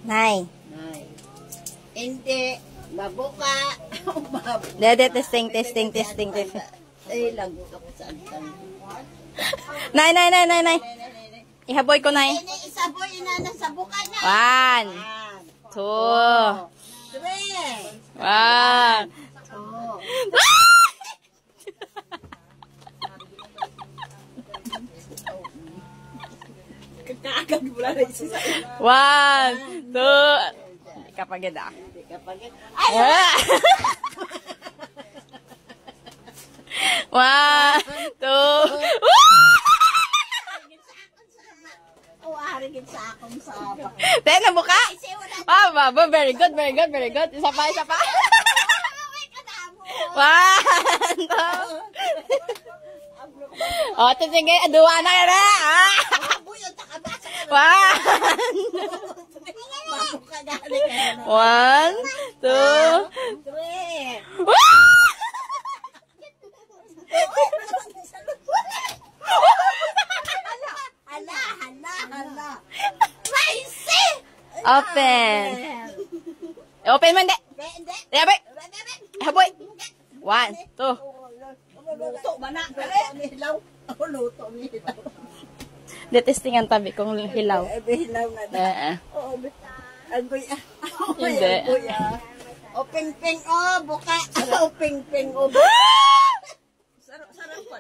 Nay. Nay. Hindi. Mabuka. Dede, testing. Ay, lago ako sa antang. Nay. Ihaboy ko, Nay. Isaboy na sa buka na. 1, 2, 3. 1. Kakaagad mo lang isa sa 1, 2. Hindi ka pagod ah. Ay! 1, 2. Harigin sa akong sabak. Tayo na buka. Baba, very good. Isa pa. 1, 2. O, sige, aduwa na ka na. 1, 2, 3. Hala. Open. Open mo, hindi. Haboy. Haboy. 1, 2. Luto man na. Luto ni hilaw. Detesting ang tabi kong hilaw. Hilaw na. Oo. Agoy. Hindi. O ping-ping buka. O ping-ping buka. Sarap pa.